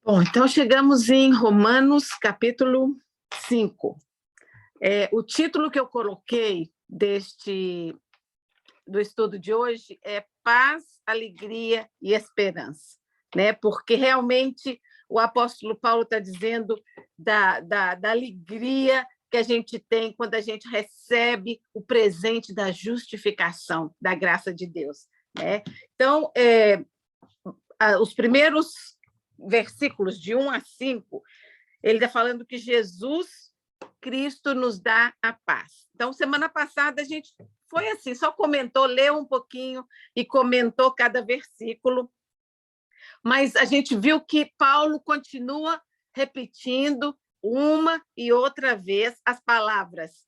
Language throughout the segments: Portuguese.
Bom, então chegamos em Romanos, capítulo 5. O título que eu coloquei do estudo de hoje é Paz, Alegria e Esperança, né? Porque realmente o apóstolo Paulo está dizendo da alegria que a gente tem quando a gente recebe o presente da justificação, da graça de Deus, né? Então, os primeiros versículos de 1 a 5, ele está falando que Jesus Cristo nos dá a paz. Então, semana passada a gente foi assim, só comentou, leu um pouquinho e comentou cada versículo, mas a gente viu que Paulo continua repetindo uma e outra vez as palavras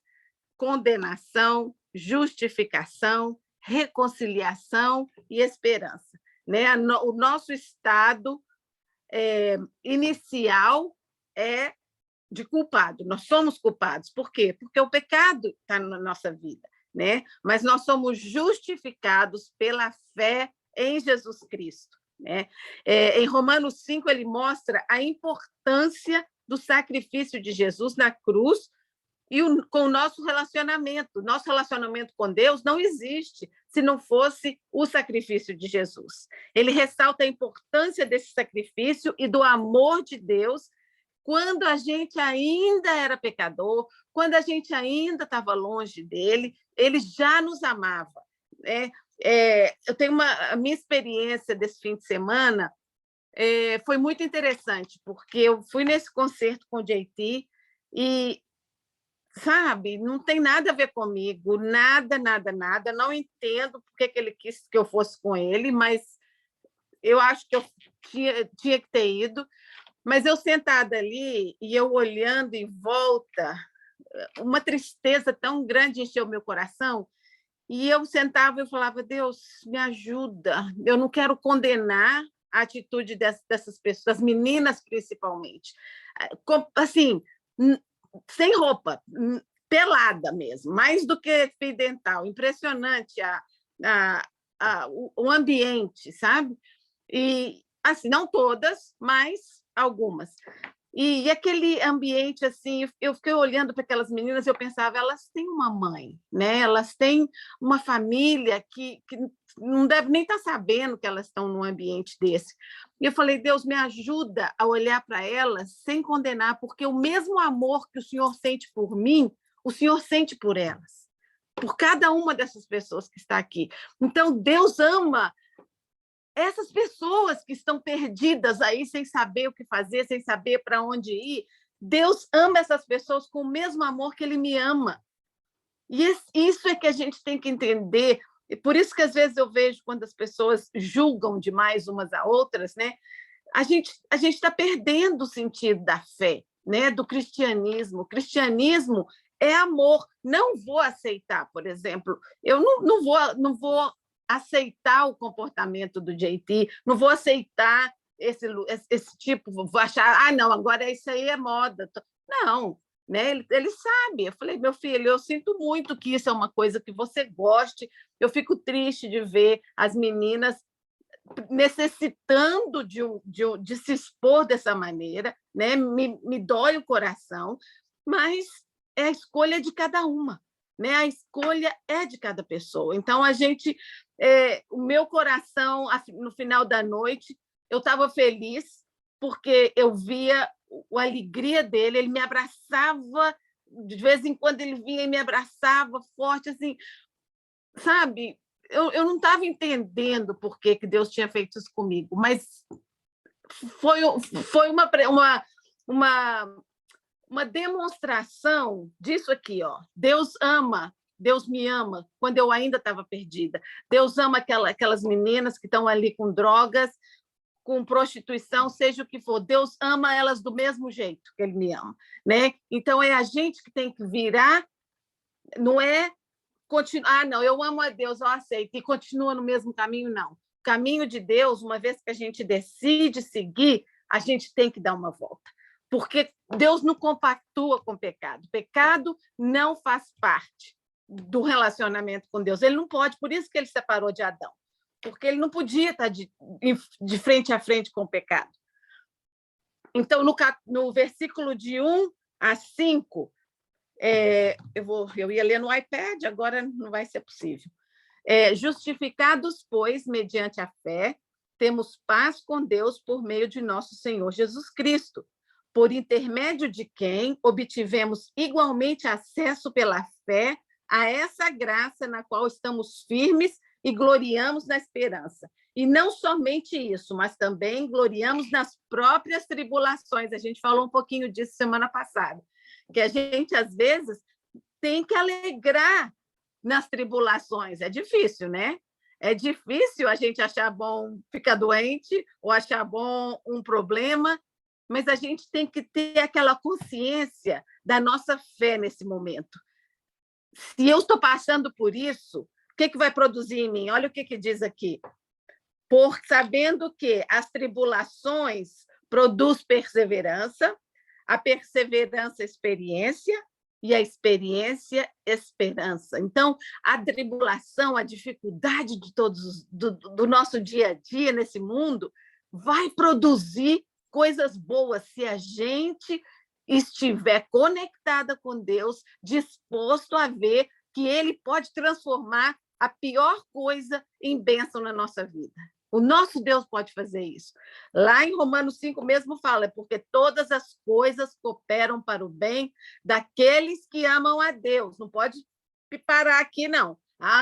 condenação, justificação, reconciliação e esperança, né? O nosso estado inicial é de culpado. Nós somos culpados. Por quê? Porque o pecado está na nossa vida, né? Mas nós somos justificados pela fé em Jesus Cristo, né? Em Romanos 5, ele mostra a importância do sacrifício de Jesus na cruz e com o nosso relacionamento. Nosso relacionamento com Deus não existe se não fosse o sacrifício de Jesus. Ele ressalta a importância desse sacrifício e do amor de Deus quando a gente ainda era pecador, quando a gente ainda estava longe dele, ele já nos amava, né? Eu tenho a minha experiência desse fim de semana foi muito interessante, porque eu fui nesse concerto com o JT e, sabe, não tem nada a ver comigo, nada, nada, nada. Não entendo por que ele quis que eu fosse com ele, mas eu acho que eu tinha que ter ido. Mas eu sentada ali e eu olhando em volta, uma tristeza tão grande encheu meu coração, e eu sentava e falava: Deus, me ajuda, eu não quero condenar a atitude dessas pessoas, das meninas principalmente, assim, sem roupa, pelada mesmo, mais do que fio dental, impressionante o ambiente, sabe? E, assim, não todas, mas algumas. E aquele ambiente, assim, eu fiquei olhando para aquelas meninas e eu pensava, elas têm uma mãe, né? Elas têm uma família que não deve nem estar sabendo que elas estão num ambiente desse. E eu falei: Deus, me ajuda a olhar para elas sem condenar, porque o mesmo amor que o Senhor sente por mim, o Senhor sente por elas, por cada uma dessas pessoas que está aqui. Então, Deus ama essas pessoas que estão perdidas aí, sem saber o que fazer, sem saber para onde ir. Deus ama essas pessoas com o mesmo amor que ele me ama. E isso é que a gente tem que entender. E por isso que às vezes eu vejo quando as pessoas julgam demais umas a outras, né? A gente está perdendo o sentido da fé, né? Do cristianismo. O cristianismo é amor. Não vou aceitar, por exemplo, eu não vou aceitar o comportamento do JT, não vou aceitar esse tipo, vou achar, não, agora isso aí é moda. Não, né? Ele sabe. Eu falei: meu filho, eu sinto muito que isso é uma coisa que você goste, eu fico triste de ver as meninas necessitando de se expor dessa maneira, né? Me dói o coração, mas é a escolha de cada uma, né? A escolha é de cada pessoa. Então, o meu coração, no final da noite, eu estava feliz porque eu via a alegria dele, ele me abraçava, de vez em quando ele vinha e me abraçava forte, assim, sabe? Eu não estava entendendo por que Deus tinha feito isso comigo, mas foi uma demonstração disso aqui, ó. Deus me ama quando eu ainda estava perdida. Deus ama aquelas meninas que estão ali com drogas, com prostituição, seja o que for. Deus ama elas do mesmo jeito que ele me ama, né? Então é a gente que tem que virar, não é continuar, não, eu amo a Deus, eu aceito, e continua no mesmo caminho, não. O caminho de Deus, uma vez que a gente decide seguir, a gente tem que dar uma volta, porque Deus não compactua com o pecado. O pecado não faz parte do relacionamento com Deus. Ele não pode, por isso que ele separou de Adão, porque ele não podia estar de frente a frente com o pecado. Então, no versículo de 1 a 5, eu ia ler no iPad, agora não vai ser possível. Justificados, pois, mediante a fé, temos paz com Deus por meio de nosso Senhor Jesus Cristo, por intermédio de quem obtivemos igualmente acesso pela fé a essa graça na qual estamos firmes e gloriamos na esperança. E não somente isso, mas também gloriamos nas próprias tribulações. A gente falou um pouquinho disso semana passada, que a gente, às vezes, tem que alegrar nas tribulações. É difícil, né? É difícil a gente achar bom ficar doente ou achar bom um problema, mas a gente tem que ter aquela consciência da nossa fé nesse momento. Se eu estou passando por isso, o que vai produzir em mim? Olha o que diz aqui. Por sabendo que as tribulações produzem perseverança, a perseverança, experiência, e a experiência, esperança. Então, a tribulação, a dificuldade de do nosso dia a dia nesse mundo vai produzir coisas boas se a gente estiver conectada com Deus, disposto a ver que Ele pode transformar a pior coisa em bênção na nossa vida. O nosso Deus pode fazer isso. Lá em Romanos 5 mesmo fala, porque todas as coisas cooperam para o bem daqueles que amam a Deus. Não pode parar aqui, não.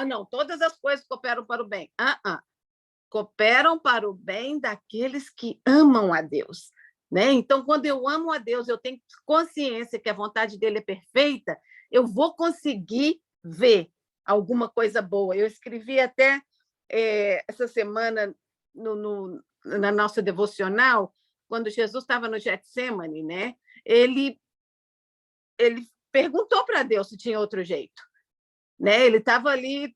Não, todas as coisas cooperam para o bem. Cooperam para o bem daqueles que amam a Deus. Né? Então, quando eu amo a Deus, eu tenho consciência que a vontade dele é perfeita, eu vou conseguir ver alguma coisa boa. Eu escrevi até essa semana na nossa devocional, quando Jesus estava no Getsemane, né? Ele perguntou para Deus se tinha outro jeito, né? Ele estava ali,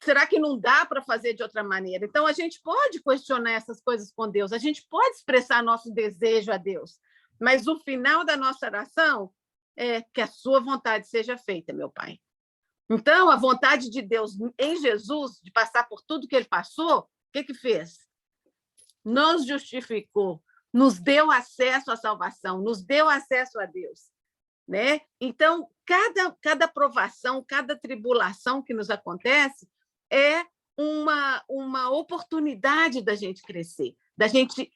será que não dá para fazer de outra maneira? Então, a gente pode questionar essas coisas com Deus, a gente pode expressar nosso desejo a Deus, mas o final da nossa oração é que a sua vontade seja feita, meu Pai. Então, a vontade de Deus em Jesus, de passar por tudo que ele passou, o que fez? Nos justificou, nos deu acesso à salvação, nos deu acesso a Deus. Né? Então, cada provação, cada tribulação que nos acontece é uma oportunidade da gente crescer, da gente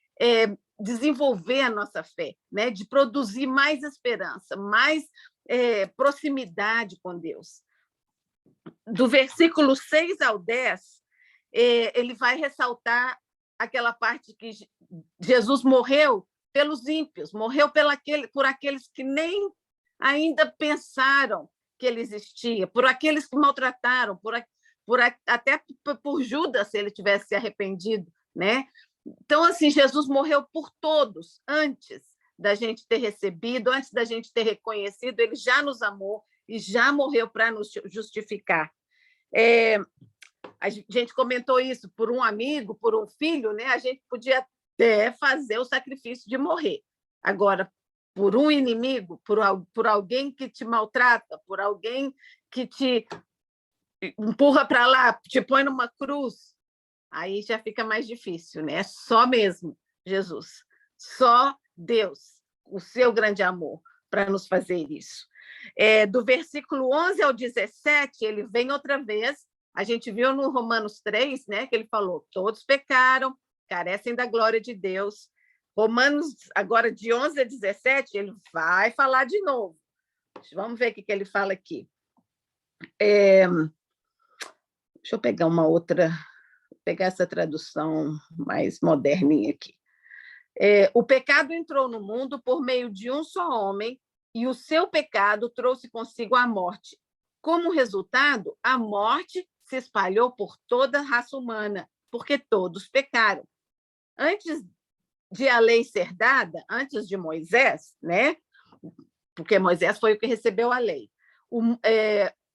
desenvolver a nossa fé, né? De produzir mais esperança, mais proximidade com Deus. Do versículo 6 ao 10, ele vai ressaltar aquela parte que Jesus morreu pelos ímpios, morreu por aqueles que nem ainda pensaram que ele existia, por aqueles que maltrataram, até por Judas, se ele tivesse se arrependido. Né? Então, assim, Jesus morreu por todos, antes da gente ter recebido, antes da gente ter reconhecido, ele já nos amou e já morreu para nos justificar. A gente comentou isso por um amigo, por um filho, né? A gente podia até fazer o sacrifício de morrer. Agora, por um inimigo, por alguém que te maltrata, por alguém que te empurra para lá, te põe numa cruz, aí já fica mais difícil, né? Só mesmo Jesus, só Deus, o seu grande amor, para nos fazer isso. Do versículo 11 ao 17, ele vem outra vez. A gente viu no Romanos 3, né, que ele falou, todos pecaram, carecem da glória de Deus. Romanos, agora, de 11 a 17, ele vai falar de novo. Vamos ver o que ele fala aqui. Deixa eu pegar pegar essa tradução mais moderninha aqui. O pecado entrou no mundo por meio de um só homem, e o seu pecado trouxe consigo a morte. Como resultado, a morte se espalhou por toda a raça humana, porque todos pecaram. Antes de a lei ser dada, antes de Moisés, né? Porque Moisés foi o que recebeu a lei,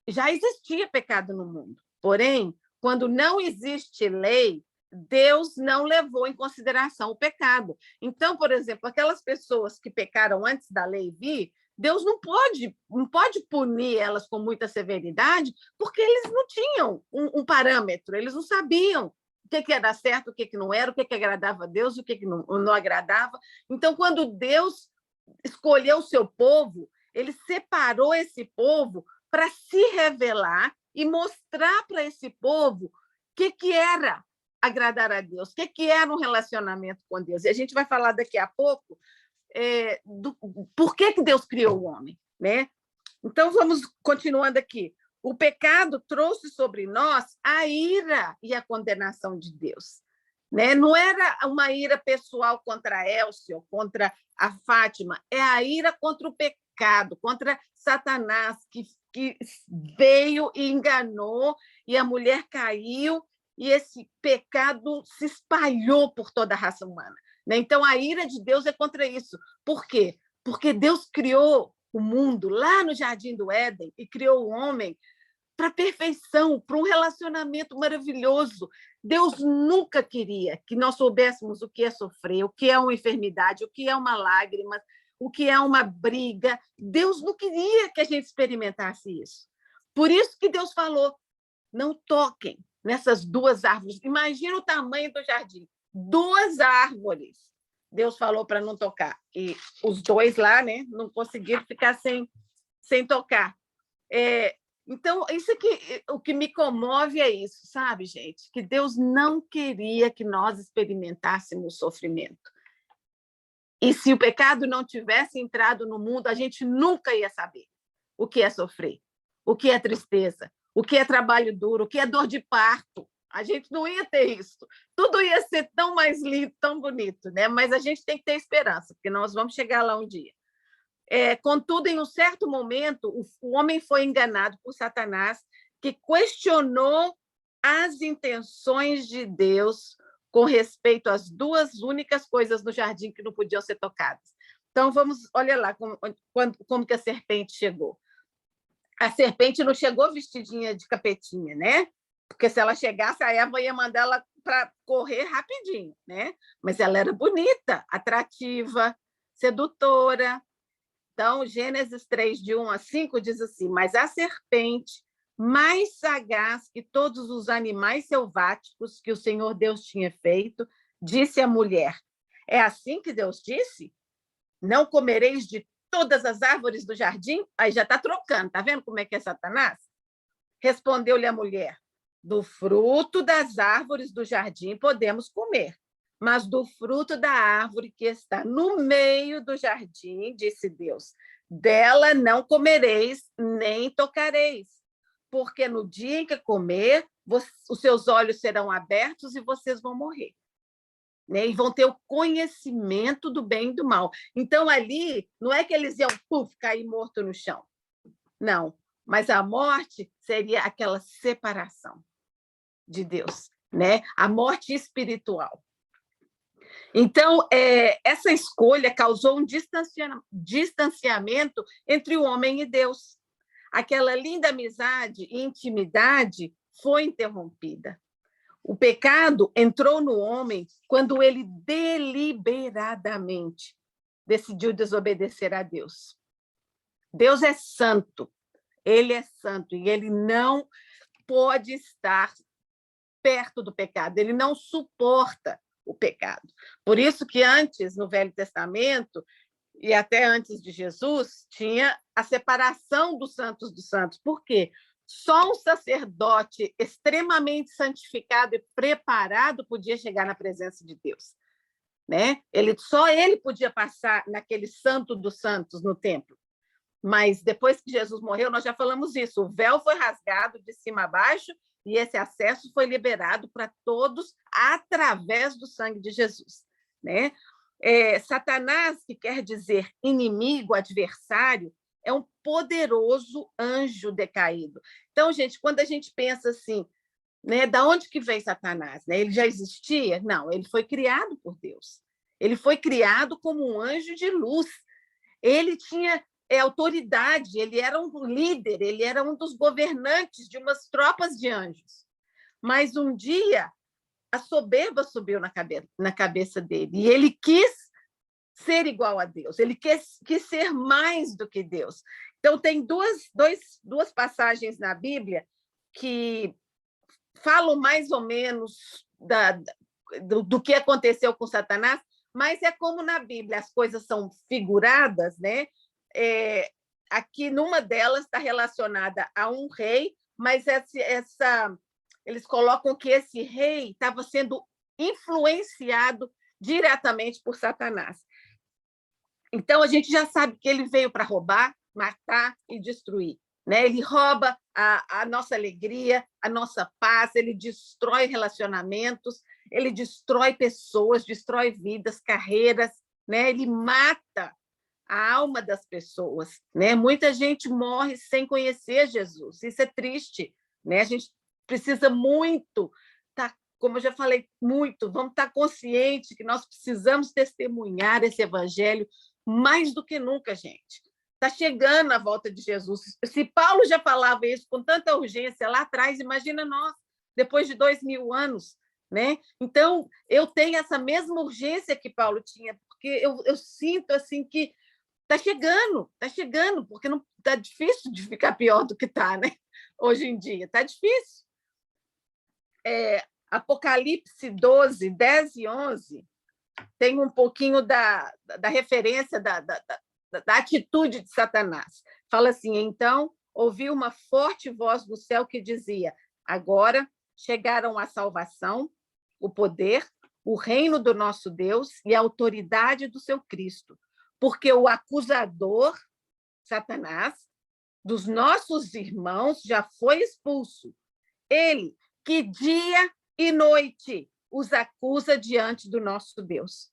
já existia pecado no mundo. Porém, quando não existe lei, Deus não levou em consideração o pecado. Então, por exemplo, aquelas pessoas que pecaram antes da lei vir, Deus não pode punir elas com muita severidade, porque eles não tinham um parâmetro, eles não sabiam, que era certo, o que não era, o que agradava a Deus, o que não agradava. Então, quando Deus escolheu o seu povo, ele separou esse povo para se revelar e mostrar para esse povo o que era agradar a Deus, o que era um relacionamento com Deus. E a gente vai falar daqui a pouco por que Deus criou o homem, né? Então, vamos continuando aqui. O pecado trouxe sobre nós a ira e a condenação de Deus, né? Não era uma ira pessoal contra a Elcio, contra a Fátima, é a ira contra o pecado, contra Satanás, que veio e enganou, e a mulher caiu, e esse pecado se espalhou por toda a raça humana, né? Então, a ira de Deus é contra isso. Por quê? Porque Deus criou o mundo lá no Jardim do Éden e criou o homem para a perfeição, para um relacionamento maravilhoso. Deus nunca queria que nós soubéssemos o que é sofrer, o que é uma enfermidade, o que é uma lágrima, o que é uma briga. Deus não queria que a gente experimentasse isso. Por isso que Deus falou, não toquem nessas duas árvores. Imagina o tamanho do jardim. 2 árvores. Deus falou para não tocar. E os 2 lá, né, não conseguiram ficar sem tocar. Então, isso aqui, o que me comove é isso, sabe, gente? Que Deus não queria que nós experimentássemos sofrimento. E se o pecado não tivesse entrado no mundo, a gente nunca ia saber o que é sofrer, o que é tristeza, o que é trabalho duro, o que é dor de parto. A gente não ia ter isso. Tudo ia ser tão mais lindo, tão bonito, né? Mas a gente tem que ter esperança, porque nós vamos chegar lá um dia. Contudo, em um certo momento, o homem foi enganado por Satanás, que questionou as intenções de Deus com respeito às 2 únicas coisas no jardim que não podiam ser tocadas. Então, olha lá como que a serpente chegou. A serpente não chegou vestidinha de capetinha, né? Porque se ela chegasse, a Eva ia mandar ela para correr rapidinho, né? Mas ela era bonita, atrativa, sedutora. Então, Gênesis 3, de 1 a 5, diz assim, mas a serpente, mais sagaz que todos os animais selváticos que o Senhor Deus tinha feito, disse à mulher, é assim que Deus disse? Não comereis de todas as árvores do jardim? Aí já está trocando, está vendo como é que é Satanás? Respondeu-lhe a mulher, do fruto das árvores do jardim podemos comer, mas do fruto da árvore que está no meio do jardim, disse Deus, dela não comereis, nem tocareis, porque no dia em que comer, os seus olhos serão abertos e vocês vão morrer. Né? E vão ter o conhecimento do bem e do mal. Então, ali, não é que eles iam cair morto no chão. Não, mas a morte seria aquela separação de Deus, né? A morte espiritual. Então, essa escolha causou um distanciamento entre o homem e Deus. Aquela linda amizade e intimidade foi interrompida. O pecado entrou no homem quando ele deliberadamente decidiu desobedecer a Deus. Deus é santo, ele é santo e ele não pode estar perto do pecado, ele não suporta o pecado. Por isso que antes, no Velho Testamento, e até antes de Jesus, tinha a separação dos santos. Por quê? Só um sacerdote extremamente santificado e preparado podia chegar na presença de Deus, né? Só ele podia passar naquele santo dos santos no templo. Mas depois que Jesus morreu, nós já falamos isso, o véu foi rasgado de cima a baixo e esse acesso foi liberado para todos através do sangue de Jesus, né? Satanás, que quer dizer inimigo, adversário, é um poderoso anjo decaído. Então, gente, quando a gente pensa assim, né, da onde que veio Satanás? Né? Ele já existia? Não, ele foi criado por Deus. Ele foi criado como um anjo de luz. Ele tinha autoridade, ele era um líder, ele era um dos governantes de umas tropas de anjos. Mas um dia a soberba subiu na cabeça dele e ele quis ser igual a Deus, ele quis ser mais do que Deus. Então, tem duas passagens na Bíblia que falam mais ou menos do que aconteceu com Satanás, mas é como na Bíblia as coisas são figuradas, né? Aqui, numa delas, está relacionada a um rei, mas eles colocam que esse rei estava sendo influenciado diretamente por Satanás. Então, a gente já sabe que ele veio para roubar, matar e destruir. Né? Ele rouba a nossa alegria, a nossa paz, ele destrói relacionamentos, ele destrói pessoas, destrói vidas, carreiras, né? Ele mata a alma das pessoas. Né? Muita gente morre sem conhecer Jesus, isso é triste. Né? A gente precisa muito, como eu já falei, vamos estar conscientes que nós precisamos testemunhar esse evangelho mais do que nunca, gente. Está chegando a volta de Jesus. Se Paulo já falava isso com tanta urgência lá atrás, imagina nós, depois de 2000 anos. Né? Então, eu tenho essa mesma urgência que Paulo tinha, porque eu sinto assim que está chegando, porque não está difícil de ficar pior do que está, né? Hoje em dia. Está difícil. Apocalipse 12, 10 e 11 tem um pouquinho da referência da atitude de Satanás. Fala assim, então, ouvi uma forte voz do céu que dizia, agora chegaram a salvação, o poder, o reino do nosso Deus e a autoridade do seu Cristo, porque o acusador, Satanás, dos nossos irmãos já foi expulso. Ele, que dia e noite os acusa diante do nosso Deus.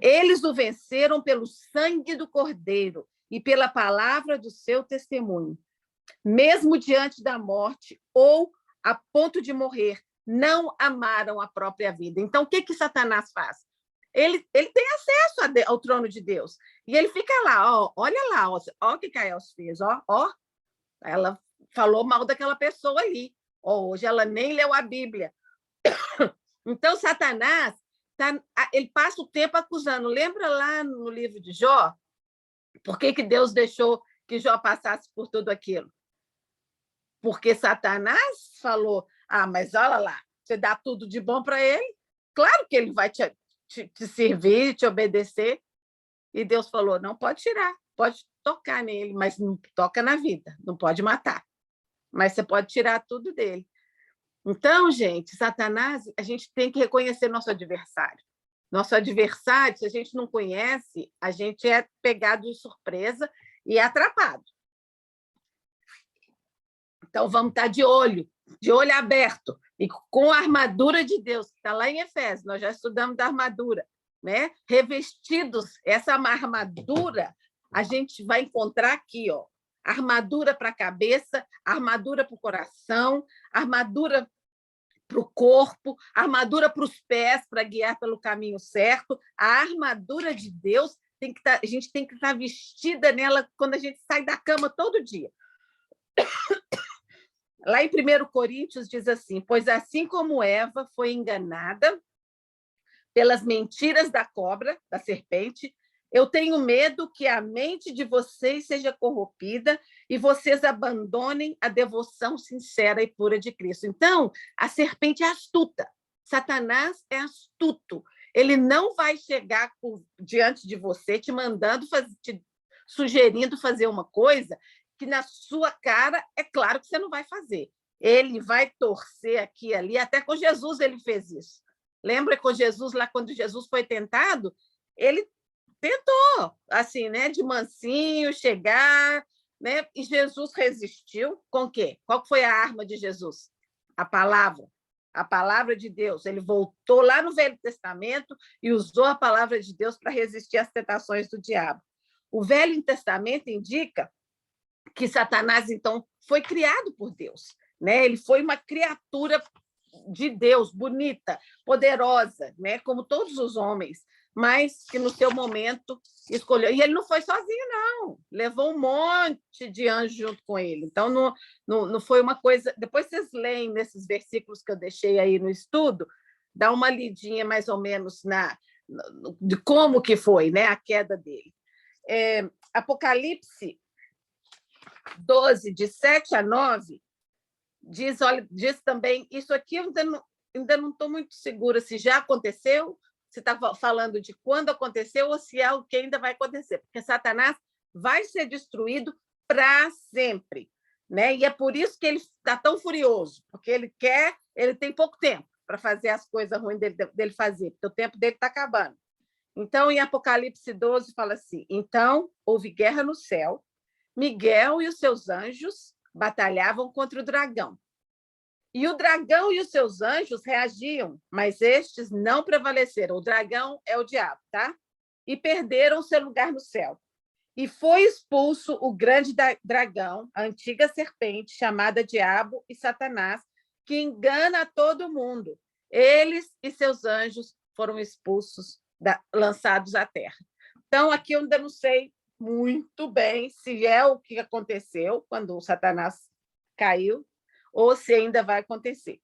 Eles o venceram pelo sangue do Cordeiro e pela palavra do seu testemunho. Mesmo diante da morte ou a ponto de morrer, não amaram a própria vida. Então, o que Satanás faz? Ele tem acesso ao trono de Deus. E ele fica lá, olha lá, ó, o que Caels fez, ó. Ela falou mal daquela pessoa ali. Hoje ela nem leu a Bíblia. Então, Satanás, ele passa o tempo acusando. Lembra lá no livro de Jó? Por que Deus deixou que Jó passasse por tudo aquilo? Porque Satanás falou, mas olha lá, você dá tudo de bom para ele, claro que ele vai te servir, te obedecer. E Deus falou, não pode tirar, pode tocar nele, mas não toca na vida, não pode matar. Mas você pode tirar tudo dele. Então, gente, Satanás, a gente tem que reconhecer nosso adversário. Nosso adversário, se a gente não conhece, a gente é pegado de surpresa e é atrapado. Então, vamos estar de olho aberto, e com a armadura de Deus, que está lá em Efésios, nós já estudamos da armadura, né? Revestidos, essa armadura, a gente vai encontrar aqui, ó, armadura para a cabeça, armadura para o coração, armadura para o corpo, armadura para os pés, para guiar pelo caminho certo. A armadura de Deus, a gente tem que estar vestida nela quando a gente sai da cama todo dia. Lá em 1 Coríntios diz assim, pois assim como Eva foi enganada pelas mentiras da cobra, da serpente, eu tenho medo que a mente de vocês seja corrompida e vocês abandonem a devoção sincera e pura de Cristo. Então, a serpente é astuta. Satanás é astuto. Ele não vai chegar diante de você te mandando, te sugerindo fazer uma coisa que na sua cara é claro que você não vai fazer. Ele vai torcer aqui e ali. Até com Jesus ele fez isso. Lembra com Jesus, lá quando Jesus foi tentado? Ele tentou, assim, né, de mansinho, chegar, né? E Jesus resistiu com o quê? Qual foi a arma de Jesus? A palavra de Deus. Ele voltou lá no Velho Testamento e usou a palavra de Deus para resistir às tentações do diabo. O Velho Testamento indica que Satanás, então, foi criado por Deus, né? Ele foi uma criatura de Deus, bonita, poderosa, né? Como todos os homens, mas que no seu momento escolheu. E ele não foi sozinho, não. Levou um monte de anjos junto com ele. Então, não foi uma coisa... Depois vocês leem nesses versículos que eu deixei aí no estudo, dá uma lidinha mais ou menos de como que foi, né, a queda dele. Apocalipse 12, de 7 a 9, diz também... Isso aqui eu ainda não estou muito segura se já aconteceu, se está falando de quando aconteceu ou se é o que ainda vai acontecer, porque Satanás vai ser destruído para sempre, né? E é por isso que ele está tão furioso, porque ele tem pouco tempo para fazer as coisas ruins dele fazer, porque o tempo dele está acabando. Então, em Apocalipse 12, fala assim: então houve guerra no céu, Miguel e os seus anjos batalhavam contra o dragão. E o dragão e os seus anjos reagiam, mas estes não prevaleceram. O dragão é o diabo, tá? E perderam seu lugar no céu. E foi expulso o grande dragão, a antiga serpente, chamada Diabo e Satanás, que engana todo mundo. Eles e seus anjos foram expulsos, lançados à terra. Então, aqui eu ainda não sei muito bem se é o que aconteceu quando o Satanás caiu, ou se ainda vai acontecer.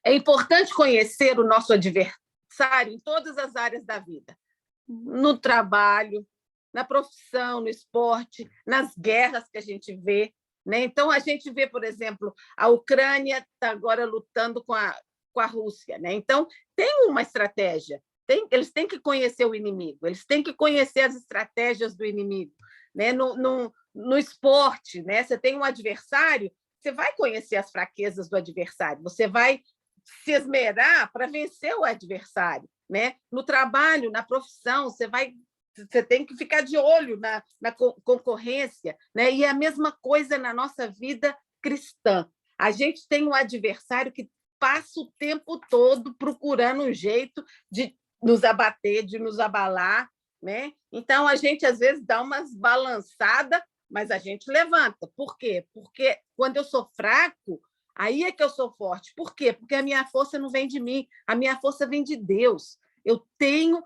É importante conhecer o nosso adversário em todas as áreas da vida, no trabalho, na profissão, no esporte, nas guerras que a gente vê, né? Então, a gente vê, por exemplo, a Ucrânia está agora lutando com a Rússia, né? Então, tem uma estratégia, eles têm que conhecer o inimigo, eles têm que conhecer as estratégias do inimigo, né? No esporte, né? Você tem um adversário, você vai conhecer as fraquezas do adversário, você vai se esmerar para vencer o adversário, né? No trabalho, na profissão, você tem que ficar de olho na concorrência, né? E é a mesma coisa na nossa vida cristã. A gente tem um adversário que passa o tempo todo procurando um jeito de nos abater, de nos abalar, né? Então, a gente, às vezes, dá umas balançadas, mas a gente levanta. Por quê? Porque quando eu sou fraco, aí é que eu sou forte. Por quê? Porque a minha força não vem de mim, a minha força vem de Deus. Eu tenho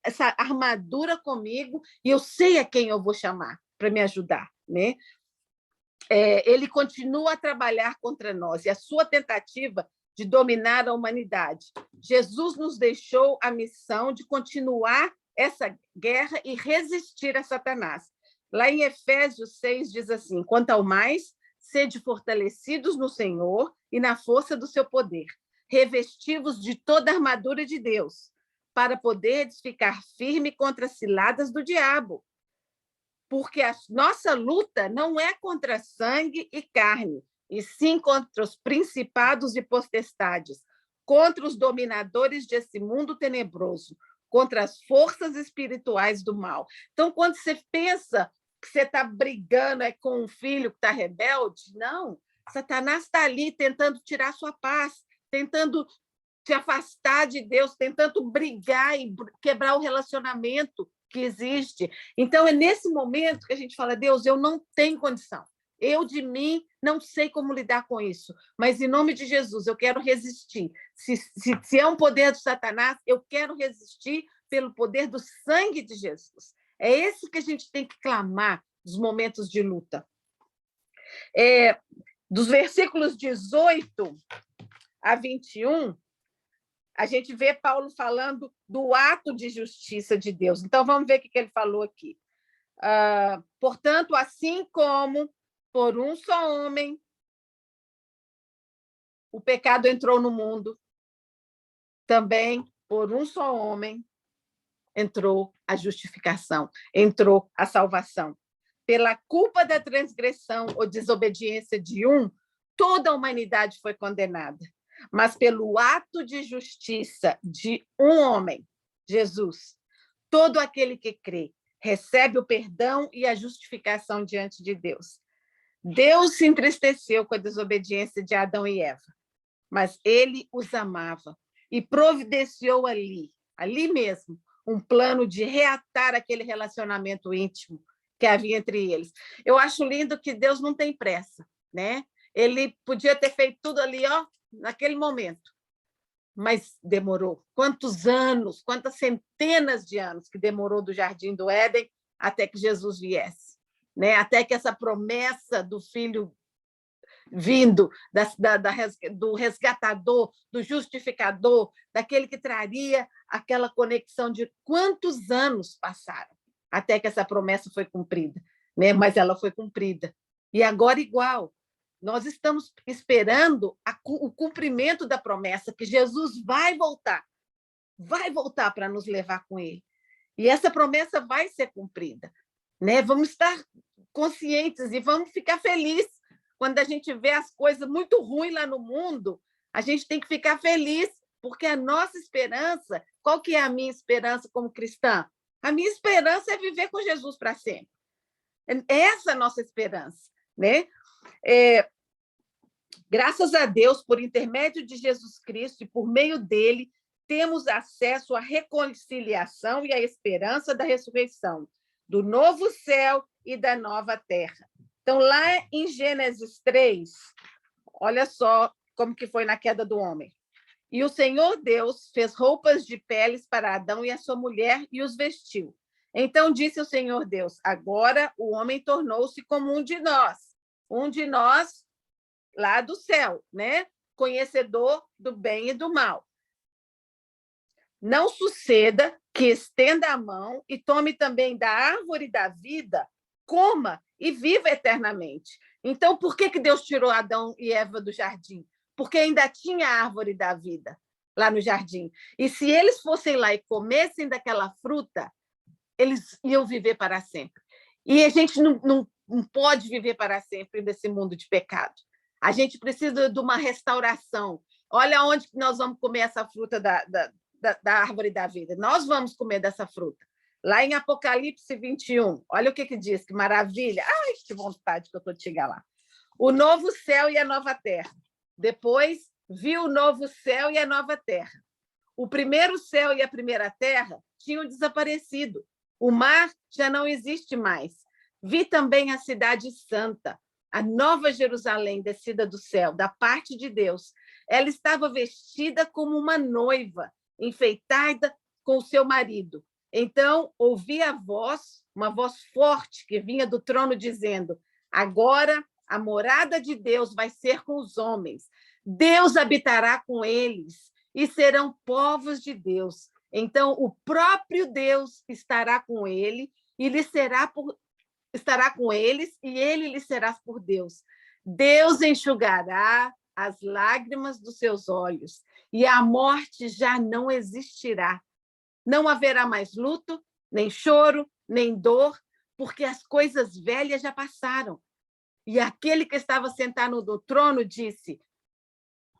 essa armadura comigo e eu sei a quem eu vou chamar para me ajudar, né? Ele continua a trabalhar contra nós e a sua tentativa de dominar a humanidade. Jesus nos deixou a missão de continuar essa guerra e resistir a Satanás. Lá em Efésios 6 diz assim: quanto ao mais, sede fortalecidos no Senhor e na força do seu poder, revestivos de toda a armadura de Deus, para poderes ficar firme contra as ciladas do diabo. Porque a nossa luta não é contra sangue e carne, e sim contra os principados e potestades, contra os dominadores desse mundo tenebroso, contra as forças espirituais do mal. Então, quando você pensa que você está brigando com um filho que está rebelde, não. Satanás está ali tentando tirar sua paz, tentando te afastar de Deus, tentando brigar e quebrar o relacionamento que existe. Então, é nesse momento que a gente fala: Deus, eu não tenho condição. Eu, de mim, não sei como lidar com isso, mas, em nome de Jesus, eu quero resistir. Se é um poder do Satanás, eu quero resistir pelo poder do sangue de Jesus. É esse que a gente tem que clamar nos momentos de luta. Dos versículos 18 a 21, a gente vê Paulo falando do ato de justiça de Deus. Então, vamos ver o que ele falou aqui. Portanto, assim como por um só homem o pecado entrou no mundo, também por um só homem entrou a justificação, entrou a salvação. Pela culpa da transgressão ou desobediência de um, toda a humanidade foi condenada. Mas pelo ato de justiça de um homem, Jesus, todo aquele que crê recebe o perdão e a justificação diante de Deus. Deus se entristeceu com a desobediência de Adão e Eva, mas ele os amava e providenciou ali mesmo, um plano de reatar aquele relacionamento íntimo que havia entre eles. Eu acho lindo que Deus não tem pressa, né? Ele podia ter feito tudo ali, naquele momento, mas demorou. Quantos anos, quantas centenas de anos que demorou do Jardim do Éden até que Jesus viesse, né? Até que essa promessa do Filho vindo, do resgatador, do justificador, daquele que traria aquela conexão de quantos anos passaram até que essa promessa foi cumprida, né? Mas ela foi cumprida. E agora igual. Nós estamos esperando o cumprimento da promessa, que Jesus vai voltar para nos levar com ele. E essa promessa vai ser cumprida, né? Vamos estar conscientes e vamos ficar felizes quando a gente vê as coisas muito ruins lá no mundo. A gente tem que ficar feliz, porque a nossa esperança, qual que é a minha esperança como cristã? A minha esperança é viver com Jesus para sempre. Essa é a nossa esperança, né? Graças a Deus, por intermédio de Jesus Cristo e por meio dele, temos acesso à reconciliação e à esperança da ressurreição, do novo céu e da nova terra. Então, lá em Gênesis 3, olha só como que foi na queda do homem. E o Senhor Deus fez roupas de peles para Adão e a sua mulher e os vestiu. Então disse o Senhor Deus: agora o homem tornou-se como um de nós lá do céu, né? Conhecedor do bem e do mal. Não suceda que estenda a mão e tome também da árvore da vida, coma e viva eternamente. Então, por que Deus tirou Adão e Eva do jardim? Porque ainda tinha a árvore da vida lá no jardim. E se eles fossem lá e comessem daquela fruta, eles iam viver para sempre. E a gente não pode viver para sempre nesse mundo de pecado. A gente precisa de uma restauração. Olha onde nós vamos comer essa fruta da árvore da vida. Nós vamos comer dessa fruta. Lá em Apocalipse 21, olha o que diz, que maravilha. Ai, que vontade que eu estou de chegar lá. O novo céu e a nova terra. Depois, viu o novo céu e a nova terra. O primeiro céu e a primeira terra tinham desaparecido. O mar já não existe mais. Vi também a cidade santa, a nova Jerusalém descida do céu, da parte de Deus. Ela estava vestida como uma noiva, enfeitada com o seu marido. Então, ouvi a voz, uma voz forte que vinha do trono dizendo: agora a morada de Deus vai ser com os homens. Deus habitará com eles e serão povos de Deus. Então, o próprio Deus estará com ele e estará com eles e ele lhe será por Deus. Deus enxugará as lágrimas dos seus olhos e a morte já não existirá. Não haverá mais luto, nem choro, nem dor, porque as coisas velhas já passaram. E aquele que estava sentado no trono disse: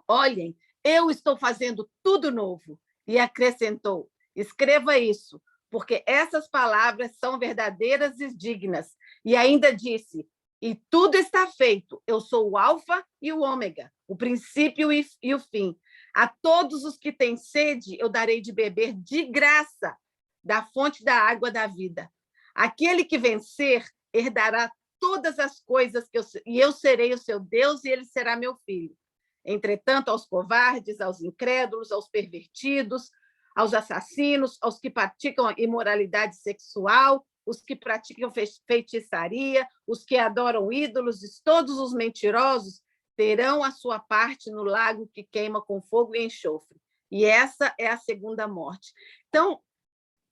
olhem, eu estou fazendo tudo novo. E acrescentou: escreva isso, porque essas palavras são verdadeiras e dignas. E ainda disse: e tudo está feito. Eu sou o Alfa e o Ômega, o princípio e o fim. A todos os que têm sede, eu darei de beber de graça da fonte da água da vida. Aquele que vencer herdará todas as coisas e eu serei o seu Deus e ele será meu filho. Entretanto, aos covardes, aos incrédulos, aos pervertidos, aos assassinos, aos que praticam imoralidade sexual, os que praticam feitiçaria, os que adoram ídolos, e todos os mentirosos terão a sua parte no lago que queima com fogo e enxofre. E essa é a segunda morte. Então,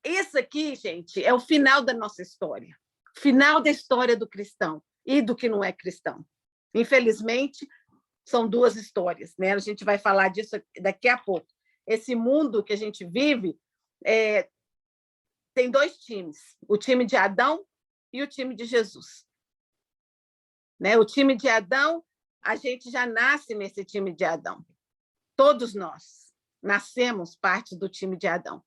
esse aqui, gente, é o final da nossa história. Final da história do cristão e do que não é cristão. Infelizmente, são duas histórias, né? A gente vai falar disso daqui a pouco. Esse mundo que a gente vive tem dois times, o time de Adão e o time de Jesus. Né? O time de Adão, a gente já nasce nesse time de Adão. Todos nós nascemos parte do time de Adão.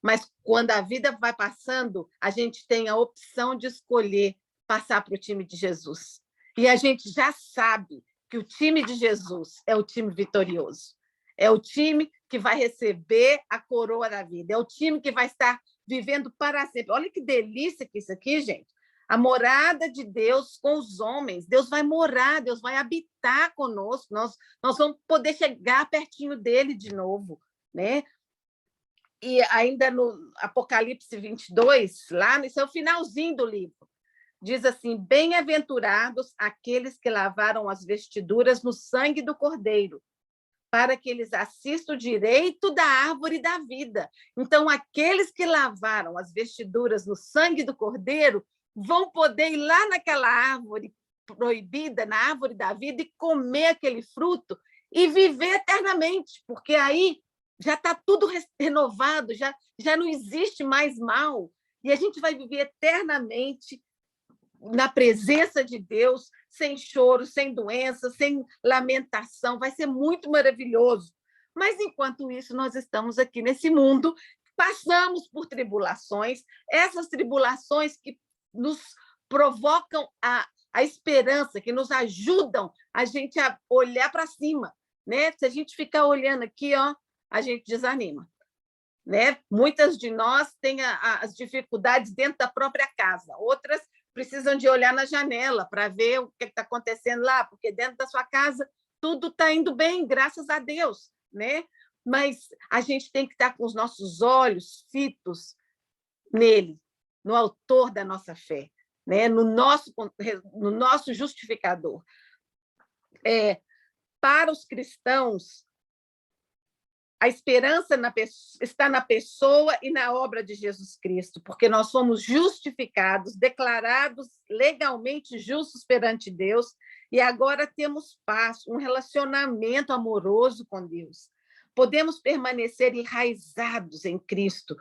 Mas quando a vida vai passando, a gente tem a opção de escolher passar para o time de Jesus. E a gente já sabe que o time de Jesus é o time vitorioso. É o time que vai receber a coroa da vida. É o time que vai estar vivendo para sempre. Olha que delícia que isso aqui, gente. A morada de Deus com os homens. Deus vai morar, Deus vai habitar conosco. Nós vamos poder chegar pertinho dele de novo, né? E ainda no Apocalipse 22, lá, isso é o finalzinho do livro, diz assim: bem-aventurados aqueles que lavaram as vestiduras no sangue do Cordeiro, para que eles assistam o direito da árvore da vida. Então, aqueles que lavaram as vestiduras no sangue do Cordeiro vão poder ir lá naquela árvore proibida na árvore da vida e comer aquele fruto e viver eternamente, porque aí já está tudo renovado, já não existe mais mal, e a gente vai viver eternamente na presença de Deus, sem choro, sem doença, sem lamentação. Vai ser muito maravilhoso. Mas, enquanto isso, nós estamos aqui nesse mundo, passamos por tribulações, essas tribulações que nos provocam a esperança, que nos ajudam a gente a olhar para cima, né? Se a gente ficar olhando aqui, a gente desanima, né? Muitas de nós têm as dificuldades dentro da própria casa, outras precisam de olhar na janela para ver o que está acontecendo lá, porque dentro da sua casa tudo está indo bem, graças a Deus, né? Mas a gente tem que estar com os nossos olhos fitos nele, no autor da nossa fé, né? no nosso justificador. Para os cristãos, a esperança está na pessoa e na obra de Jesus Cristo, porque nós somos justificados, declarados legalmente justos perante Deus, e agora temos paz, um relacionamento amoroso com Deus. Podemos permanecer enraizados em Cristo,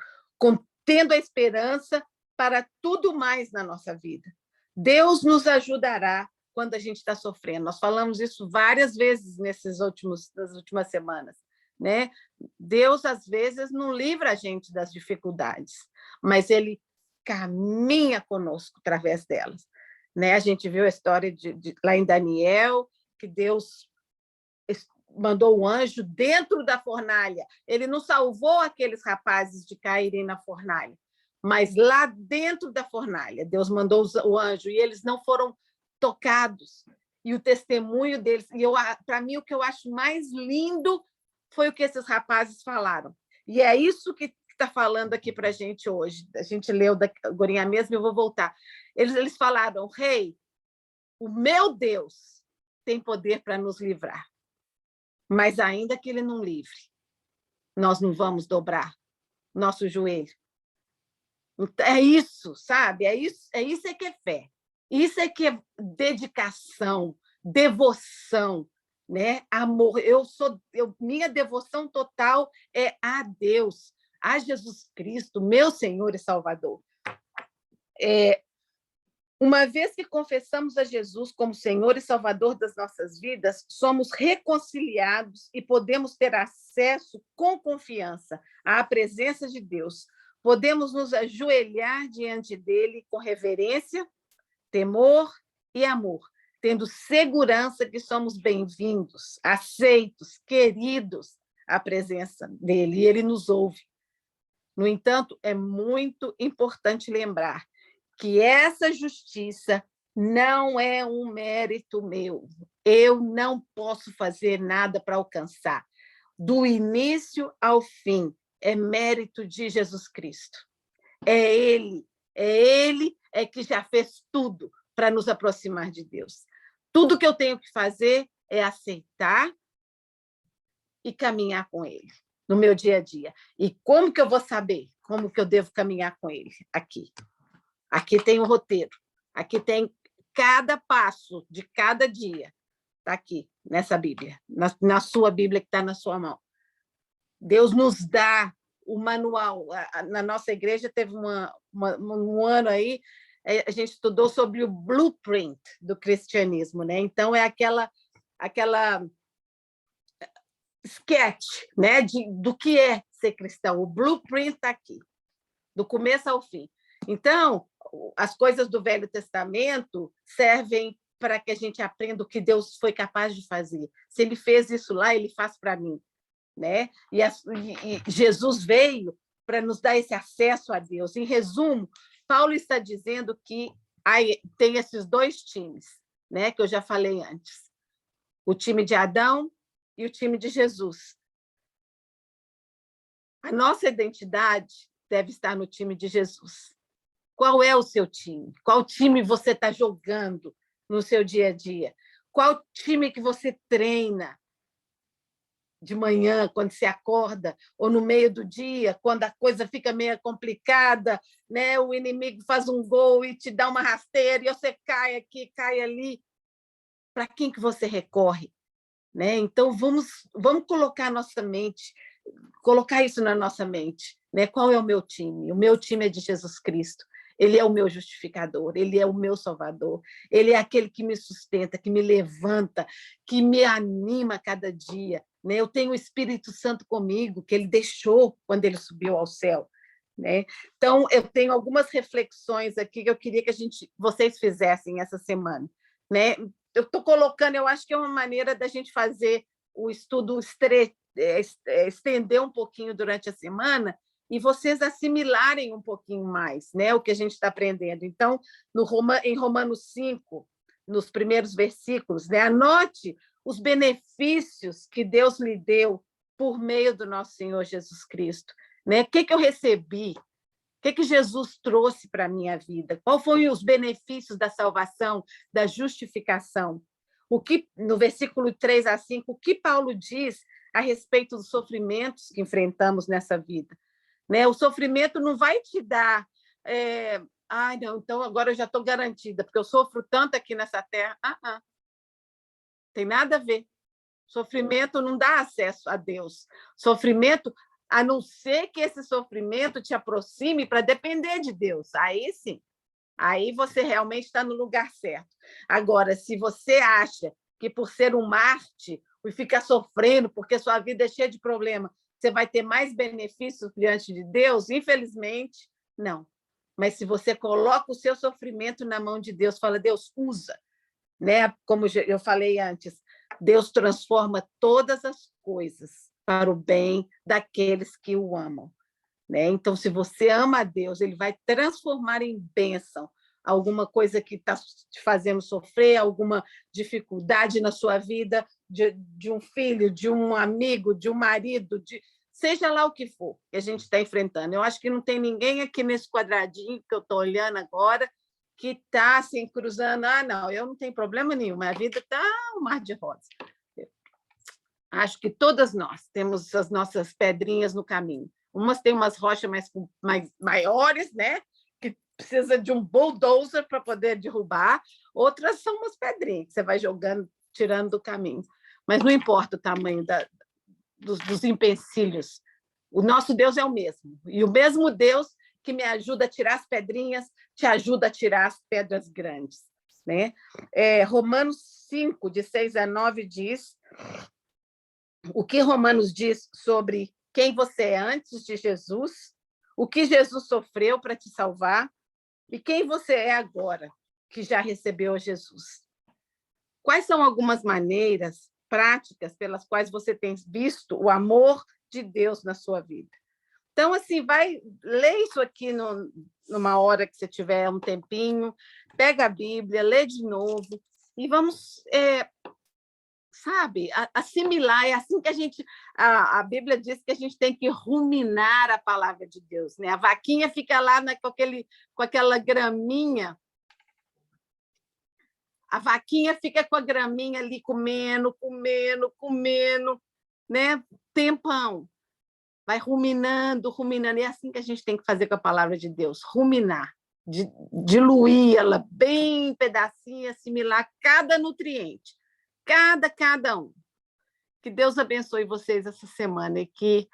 tendo a esperança para tudo mais na nossa vida. Deus nos ajudará quando a gente está sofrendo. Nós falamos isso várias vezes nas últimas semanas, né? Deus, às vezes, não livra a gente das dificuldades, mas ele caminha conosco através delas, né? A gente viu a história lá em Daniel, que Deus mandou o anjo dentro da fornalha. Ele não salvou aqueles rapazes de caírem na fornalha, mas lá dentro da fornalha, Deus mandou o anjo e eles não foram tocados. E o testemunho deles, e para mim, o que eu acho mais lindo foi o que esses rapazes falaram. E é isso que está falando aqui para a gente hoje. A gente leu agora mesmo, eu vou voltar. Eles falaram: Rei, o meu Deus tem poder para nos livrar, mas ainda que ele não livre, nós não vamos dobrar nosso joelho. É isso, sabe? É isso que é fé. Isso é que é dedicação, devoção, né? Amor. Minha devoção total é a Deus, a Jesus Cristo, meu Senhor e Salvador. Uma vez que confessamos a Jesus como Senhor e Salvador das nossas vidas, somos reconciliados e podemos ter acesso com confiança à presença de Deus. Podemos nos ajoelhar diante dele com reverência, temor e amor, tendo segurança que somos bem-vindos, aceitos, queridos à presença dele, e ele nos ouve. No entanto, é muito importante lembrar que essa justiça não é um mérito meu. Eu não posso fazer nada para alcançar. Do início ao fim, é mérito de Jesus Cristo. É Ele que já fez tudo para nos aproximar de Deus. Tudo que eu tenho que fazer é aceitar e caminhar com Ele no meu dia a dia. E como que eu vou saber como que eu devo caminhar com Ele? Aqui tem o roteiro, aqui tem cada passo de cada dia. Está aqui, nessa Bíblia, na sua Bíblia que está na sua mão. Deus nos dá o manual. Na nossa igreja teve um ano aí, a gente estudou sobre o blueprint do cristianismo, né? Então, é aquela sketch, né, do que é ser cristão. O blueprint está aqui, do começo ao fim. Então, as coisas do Velho Testamento servem para que a gente aprenda o que Deus foi capaz de fazer. Se ele fez isso lá, ele faz para mim, né? E Jesus veio para nos dar esse acesso a Deus. Em resumo, Paulo está dizendo que tem esses dois times, né, que eu já falei antes. O time de Adão e o time de Jesus. A nossa identidade deve estar no time de Jesus. Qual é o seu time? Qual time você está jogando no seu dia a dia? Qual time que você treina de manhã, quando você acorda, ou no meio do dia, quando a coisa fica meio complicada, né? O inimigo faz um gol e te dá uma rasteira, e você cai aqui, cai ali. para quem que você recorre? Né? Então, vamos colocar nossa mente, colocar isso na nossa mente. Né? Qual é o meu time? O meu time é de Jesus Cristo. Ele é o meu justificador, ele é o meu salvador, ele é aquele que me sustenta, que me levanta, que me anima cada dia. Né? Eu tenho o Espírito Santo comigo, que ele deixou quando ele subiu ao céu. Né? Então, eu tenho algumas reflexões aqui que eu queria que vocês fizessem essa semana. Né? Eu estou colocando, eu acho que é uma maneira da gente fazer o estudo estender um pouquinho durante a semana e vocês assimilarem um pouquinho mais, né, o que a gente está aprendendo. Então, em Romanos 5, nos primeiros versículos, né, anote os benefícios que Deus lhe deu por meio do nosso Senhor Jesus Cristo. Né? O que eu recebi? O que Jesus trouxe para a minha vida? Quais foram os benefícios da salvação, da justificação? No versículo 3 a 5, o que Paulo diz a respeito dos sofrimentos que enfrentamos nessa vida? Né? O sofrimento não vai te dar... não, então agora eu já estou garantida, porque eu sofro tanto aqui nessa terra. Tem nada a ver. Sofrimento não dá acesso a Deus. Sofrimento, a não ser que esse sofrimento te aproxime para depender de Deus. Aí sim, aí você realmente está no lugar certo. Agora, se você acha que por ser um Marte e ficar sofrendo porque sua vida é cheia de problemas, você vai ter mais benefícios diante de Deus, infelizmente, não. Mas se você coloca o seu sofrimento na mão de Deus, fala, Deus, usa. Né? Como eu falei antes, Deus transforma todas as coisas para o bem daqueles que o amam. Né? Então, se você ama a Deus, ele vai transformar em bênção alguma coisa que está te fazendo sofrer, alguma dificuldade na sua vida, de um filho, de um amigo, de um marido, seja lá o que for que a gente está enfrentando. Eu acho que não tem ninguém aqui nesse quadradinho que eu estou olhando agora que está assim, cruzando, não, eu não tenho problema nenhum, a vida está um mar de rosas. Acho que todas nós temos as nossas pedrinhas no caminho. Umas têm umas rochas mais maiores, né? Que precisa de um bulldozer para poder derrubar, outras são umas pedrinhas que você vai jogando, tirando do caminho. Mas não importa o tamanho dos empecilhos. O nosso Deus é o mesmo. E o mesmo Deus que me ajuda a tirar as pedrinhas, te ajuda a tirar as pedras grandes. Né? Romanos 5, de 6 a 9, diz... O que Romanos diz sobre quem você é antes de Jesus, o que Jesus sofreu para te salvar e quem você é agora, que já recebeu Jesus. Quais são algumas maneiras práticas pelas quais você tem visto o amor de Deus na sua vida? Então, assim, lê isso aqui numa hora que você tiver um tempinho, pega a Bíblia, lê de novo e vamos... sabe, assimilar, é assim que a Bíblia diz que a gente tem que ruminar a palavra de Deus, né? A vaquinha fica lá com aquela graminha, a vaquinha fica com a graminha ali comendo, né? Tempão, vai ruminando, e é assim que a gente tem que fazer com a palavra de Deus, ruminar, diluir ela bem em pedacinho, assimilar cada nutriente, cada um. Que Deus abençoe vocês essa semana e que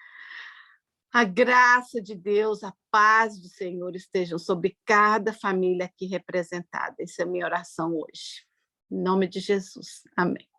a graça de Deus, a paz do Senhor estejam sobre cada família aqui representada. Essa é a minha oração hoje. Em nome de Jesus. Amém.